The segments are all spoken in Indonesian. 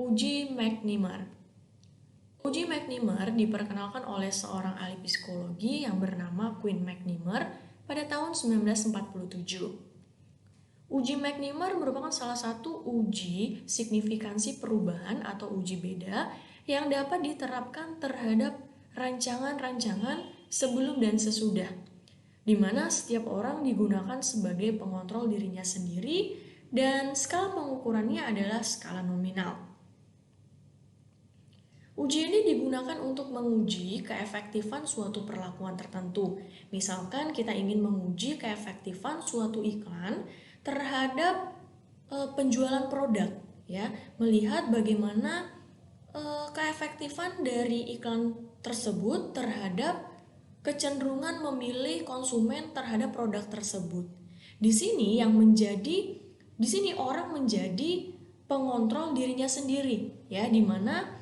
Uji McNemar. Uji McNemar diperkenalkan oleh seorang ahli psikologi yang bernama Quinn McNemar pada tahun 1947. Uji McNemar merupakan salah satu uji signifikansi perubahan atau uji beda yang dapat diterapkan terhadap rancangan-rancangan sebelum dan sesudah, di mana setiap orang digunakan sebagai pengontrol dirinya sendiri dan skala pengukurannya adalah skala nominal. Uji ini digunakan untuk menguji keefektifan suatu perlakuan tertentu. Misalkan kita ingin menguji keefektifan suatu iklan terhadap penjualan produk, ya, melihat bagaimana keefektifan dari iklan tersebut terhadap kecenderungan memilih konsumen terhadap produk tersebut. Di sini orang menjadi pengontrol dirinya sendiri, ya, di mana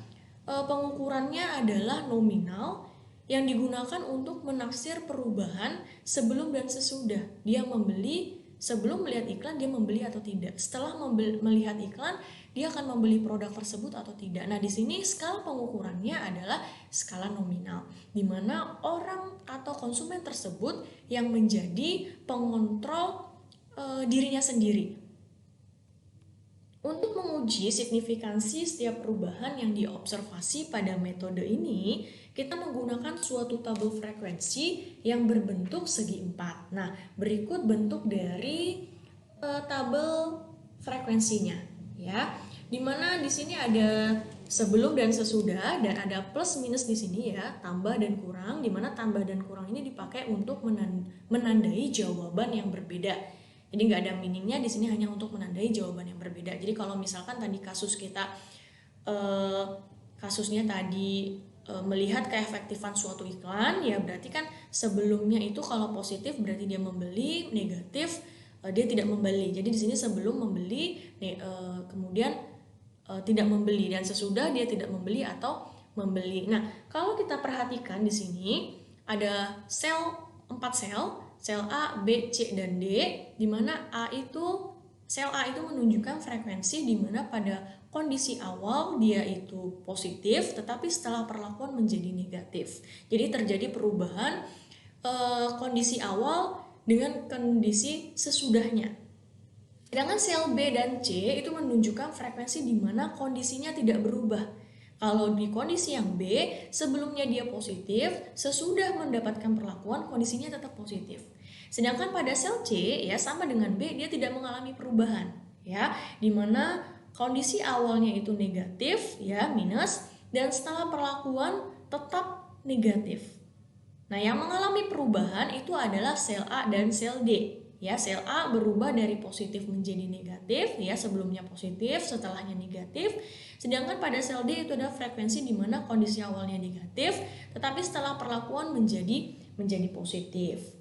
pengukurannya adalah nominal yang digunakan untuk menaksir perubahan sebelum dan sesudah. Dia membeli, sebelum melihat iklan dia membeli atau tidak. Setelah melihat iklan, dia akan membeli produk tersebut atau tidak. Nah, di sini skala pengukurannya adalah skala nominal, di mana orang atau konsumen tersebut yang menjadi pengontrol dirinya sendiri. Untuk menguji signifikansi setiap perubahan yang diobservasi pada metode ini, kita menggunakan suatu tabel frekuensi yang berbentuk segi empat. Nah, berikut bentuk dari tabel frekuensinya, ya. Dimana di sini ada sebelum dan sesudah dan ada plus minus di sini, ya, tambah dan kurang. Dimana tambah dan kurang ini dipakai untuk menandai jawaban yang berbeda. Jadi nggak ada meaningnya di sini, hanya untuk menandai jawaban yang berbeda. Jadi kalau misalkan tadi kasusnya tadi melihat keefektifan suatu iklan, ya berarti kan sebelumnya itu kalau positif berarti dia membeli, negatif dia tidak membeli. Jadi di sini sebelum membeli, kemudian tidak membeli, dan sesudah dia tidak membeli atau membeli. Nah, kalau kita perhatikan di sini ada 4 sel A, B, C, dan D, di mana sel A itu menunjukkan frekuensi di mana pada kondisi awal dia itu positif, tetapi setelah perlakuan menjadi negatif. Jadi terjadi perubahan kondisi awal dengan kondisi sesudahnya. Sedangkan sel B dan C itu menunjukkan frekuensi di mana kondisinya tidak berubah. Kalau di kondisi yang B, sebelumnya dia positif, sesudah mendapatkan perlakuan kondisinya tetap positif. Sedangkan pada sel C, ya, sama dengan B, dia tidak mengalami perubahan, ya, di mana kondisi awalnya itu negatif, ya, minus, dan setelah perlakuan tetap negatif. Nah, yang mengalami perubahan itu adalah sel A dan sel D. Ya, sel A berubah dari positif menjadi negatif, ya, sebelumnya positif, setelahnya negatif. Sedangkan pada sel D itu ada frekuensi di mana kondisi awalnya negatif, tetapi setelah perlakuan menjadi positif.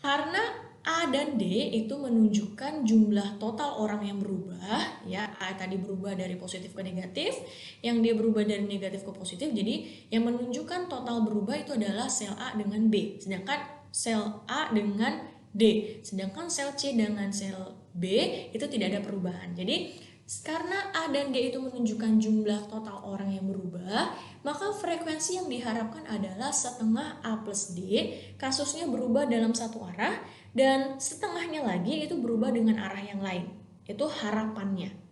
Karena A dan D itu menunjukkan jumlah total orang yang berubah, ya, A tadi berubah dari positif ke negatif, yang D berubah dari negatif ke positif, jadi yang menunjukkan total berubah itu adalah sel A dengan B, sedangkan sel A dengan D, sedangkan sel C dengan sel B itu tidak ada perubahan. Jadi karena A dan D itu menunjukkan jumlah total orang yang berubah, maka frekuensi yang diharapkan adalah setengah A plus D, kasusnya berubah dalam satu arah, dan setengahnya lagi itu berubah dengan arah yang lain. Itu harapannya.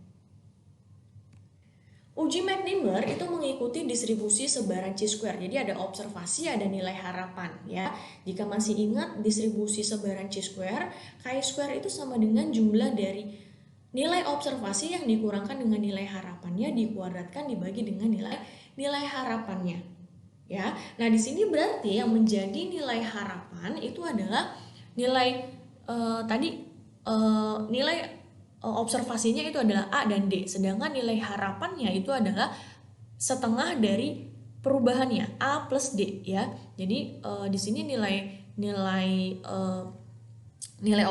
Uji McNemar itu mengikuti distribusi sebaran chi-square. Jadi ada observasi, ada nilai harapan, ya. Jika masih ingat distribusi sebaran chi-square, chi-square itu sama dengan jumlah dari nilai observasi yang dikurangkan dengan nilai harapannya dikuadratkan dibagi dengan nilai harapannya. Ya. Nah, di sini berarti yang menjadi nilai harapan itu adalah nilai nilai observasinya itu adalah A dan D, sedangkan nilai harapannya itu adalah setengah dari perubahannya A plus D, ya. Jadi di sini nilai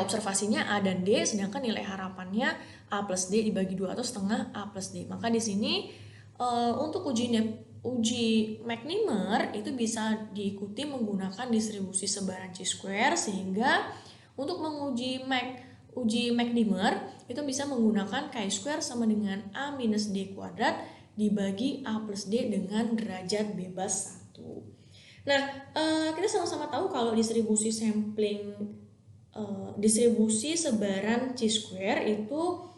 observasinya A dan D, sedangkan nilai harapannya A plus D dibagi 2 atau setengah A plus D. Maka di sini untuk uji McNemar itu bisa diikuti menggunakan distribusi sebaran chi-square, sehingga untuk menguji uji McNemar itu bisa menggunakan chi-square sama dengan A minus D kuadrat dibagi A plus D dengan derajat bebas 1. Nah, kita sama-sama tahu kalau distribusi sampling, distribusi sebaran chi-square itu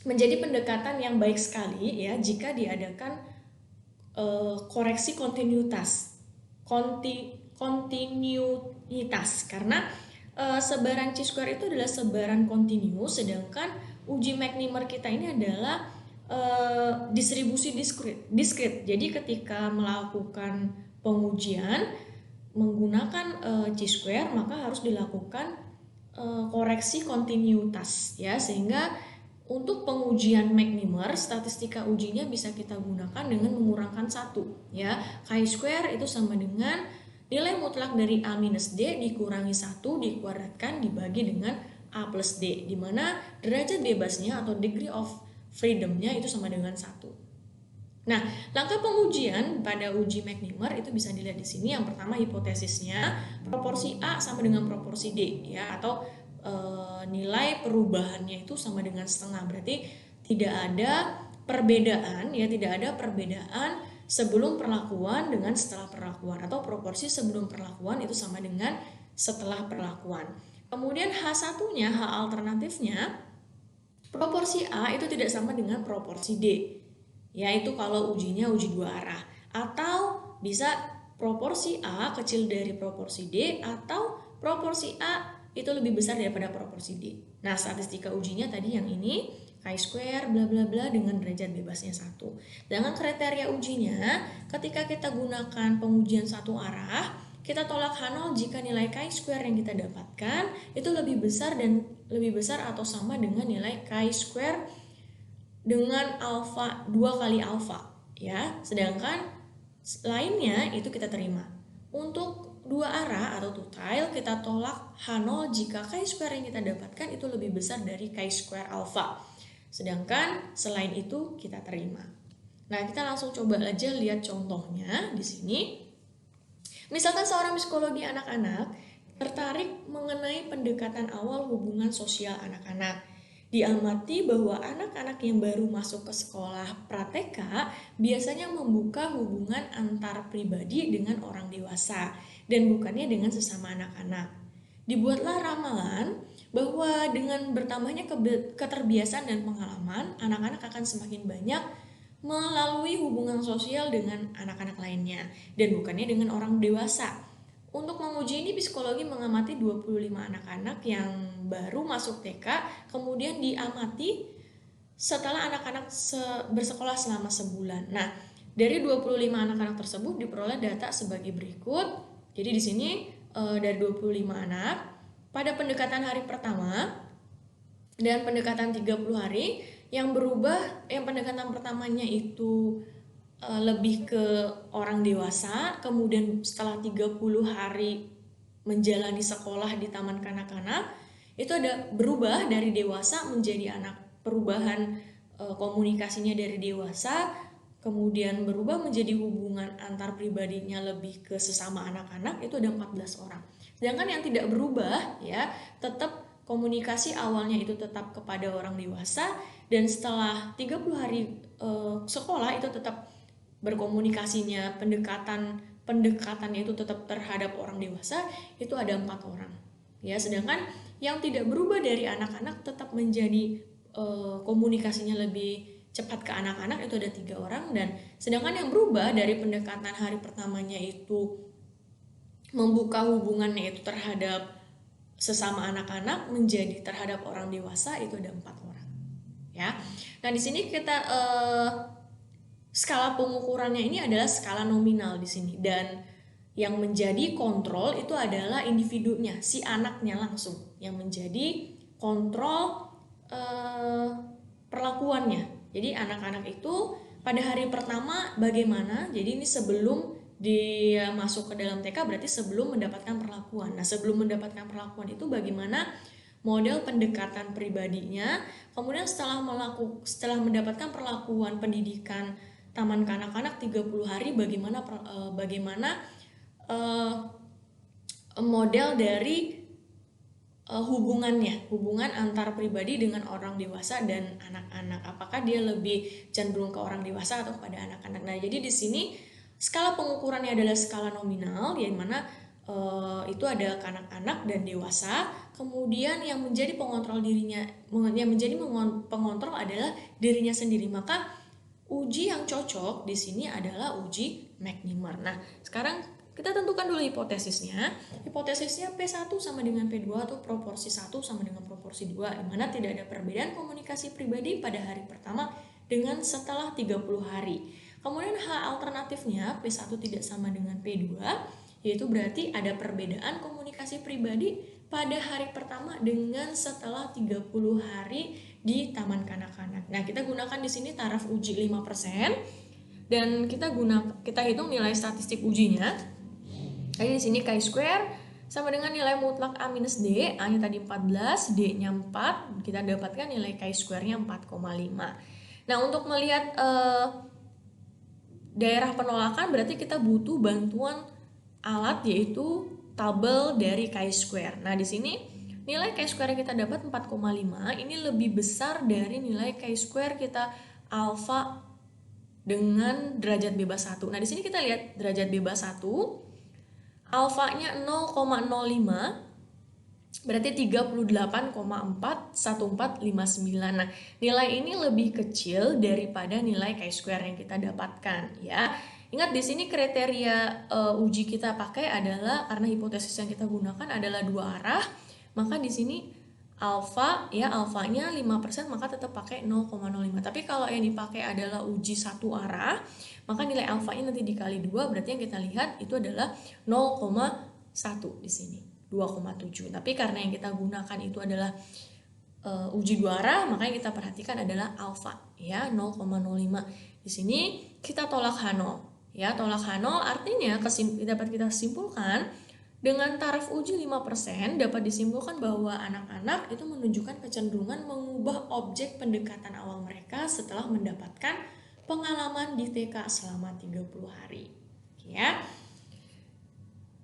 menjadi pendekatan yang baik sekali ya jika diadakan koreksi kontinuitas karena sebaran chi-square itu adalah sebaran kontinu, sedangkan uji McNemar kita ini adalah distribusi diskrit. Jadi ketika melakukan pengujian menggunakan chi-square maka harus dilakukan koreksi kontinuitas ya, sehingga untuk pengujian McNemar statistika ujinya bisa kita gunakan dengan mengurangkan 1 ya. Chi-square itu sama dengan nilai mutlak dari A minus D dikurangi 1 dikuadratkan dibagi dengan A plus D, di mana derajat bebasnya atau degree of freedom-nya itu sama dengan 1. Nah, langkah pengujian pada uji McNemar itu bisa dilihat di sini. Yang pertama hipotesisnya, proporsi A sama dengan proporsi D ya, atau nilai perubahannya itu sama dengan setengah. Berarti tidak ada perbedaan ya, tidak ada perbedaan sebelum perlakuan dengan setelah perlakuan, atau proporsi sebelum perlakuan itu sama dengan setelah perlakuan. Kemudian H1-nya, H alternatifnya, proporsi A itu tidak sama dengan proporsi D, yaitu kalau ujinya uji 2 arah. Atau bisa proporsi A kecil dari proporsi D, atau proporsi A itu lebih besar daripada proporsi D. Nah, statistika ujinya tadi yang ini, chi-square bla bla bla dengan derajat bebasnya 1. Dengan kriteria ujinya, ketika kita gunakan pengujian satu arah, kita tolak H0 jika nilai chi-square yang kita dapatkan itu lebih besar atau sama dengan nilai chi-square dengan alfa 2 kali alfa ya. Sedangkan lainnya itu kita terima. Untuk 2 arah atau two tail kita tolak H0 jika chi-square yang kita dapatkan itu lebih besar dari chi-square alfa. Sedangkan selain itu kita terima. Nah, kita langsung coba aja lihat contohnya di sini. Misalkan seorang psikologi anak-anak tertarik mengenai pendekatan awal hubungan sosial anak-anak. Diamati bahwa anak-anak yang baru masuk ke sekolah pra-TK biasanya membuka hubungan antar pribadi dengan orang dewasa dan bukannya dengan sesama anak-anak. Dibuatlah ramalan bahwa dengan bertambahnya keterbiasaan dan pengalaman, anak-anak akan semakin banyak melalui hubungan sosial dengan anak-anak lainnya dan bukannya dengan orang dewasa. Untuk menguji ini, psikologi mengamati 25 anak-anak yang baru masuk TK, kemudian diamati setelah anak-anak bersekolah selama sebulan. Nah, dari 25 anak-anak tersebut diperoleh data sebagai berikut. Jadi di sini dari 25 anak, pada pendekatan hari pertama dan pendekatan 30 hari, yang berubah, yang pendekatan pertamanya itu lebih ke orang dewasa, kemudian setelah 30 hari menjalani sekolah di taman kanak-kanak, itu ada berubah dari dewasa menjadi anak. Perubahan komunikasinya dari dewasa, kemudian berubah menjadi hubungan antar pribadinya lebih ke sesama anak-anak, itu ada 14 orang. Sedangkan yang tidak berubah ya, tetap komunikasi awalnya itu tetap kepada orang dewasa, dan setelah 30 hari sekolah itu tetap berkomunikasinya, pendekatannya itu tetap terhadap orang dewasa, itu ada 4 orang ya. Sedangkan yang tidak berubah dari anak-anak tetap menjadi komunikasinya lebih cepat ke anak-anak, itu ada 3 orang. Dan sedangkan yang berubah dari pendekatan hari pertamanya itu membuka hubungannya itu terhadap sesama anak-anak menjadi terhadap orang dewasa, itu ada 4 orang ya. Nah, di sini kita skala pengukurannya ini adalah skala nominal di sini, dan yang menjadi kontrol itu adalah individunya, si anaknya langsung yang menjadi kontrol perlakuannya. Jadi anak-anak itu pada hari pertama bagaimana, jadi ini sebelum dia masuk ke dalam TK, berarti sebelum mendapatkan perlakuan. Nah, sebelum mendapatkan perlakuan itu bagaimana model pendekatan pribadinya, kemudian setelah mendapatkan perlakuan pendidikan taman kanak-kanak 30 hari, bagaimana model dari hubungan antar pribadi dengan orang dewasa dan anak-anak. Apakah dia lebih cenderung ke orang dewasa atau kepada anak-anak? Nah, jadi di sini skala pengukurannya adalah skala nominal, yang mana itu ada anak-anak dan dewasa. Kemudian yang menjadi pengontrol dirinya, yang menjadi pengontrol adalah dirinya sendiri. Maka uji yang cocok di sini adalah uji McNemar. Nah, sekarang kita tentukan dulu hipotesisnya. Hipotesisnya P1 sama dengan P2 atau proporsi 1 sama dengan proporsi 2, di mana tidak ada perbedaan komunikasi pribadi pada hari pertama dengan setelah 30 hari. Kemudian H alternatifnya P1 tidak sama dengan P2, yaitu berarti ada perbedaan komunikasi pribadi pada hari pertama dengan setelah 30 hari di taman kanak-kanak. Nah, kita gunakan di sini taraf uji 5% dan kita hitung nilai statistik ujinya. Jadi di sini chi-square sama dengan nilai mutlak A minus D, A-nya tadi 14, D-nya 4, kita dapatkan nilai chi-square-nya 4,5. Nah, untuk melihat daerah penolakan berarti kita butuh bantuan alat, yaitu tabel dari chi-square. Nah, di sini nilai chi-square kita dapat 4,5, ini lebih besar dari nilai chi-square kita alfa dengan derajat bebas 1. Nah, di sini kita lihat derajat bebas 1, alfanya 0,05, berarti 38,41459. Nah, nilai ini lebih kecil daripada nilai chi-square yang kita dapatkan, ya. Ingat di sini kriteria uji kita pakai adalah karena hipotesis yang kita gunakan adalah dua arah, maka di sini alfanya 5%, maka tetap pakai 0,05. Tapi kalau yang dipakai adalah uji satu arah, maka nilai alfanya nanti dikali 2, berarti yang kita lihat itu adalah 0,1 di sini, 2,7. Tapi karena yang kita gunakan itu adalah uji dua arah, maka yang kita perhatikan adalah alfa, ya, 0,05. Di sini kita tolak H0, ya. Tolak H0 artinya dapat kita simpulkan dengan taraf uji 5% dapat disimpulkan bahwa anak-anak itu menunjukkan kecenderungan mengubah objek pendekatan awal mereka setelah mendapatkan pengalaman di TK selama 30 hari. Ya.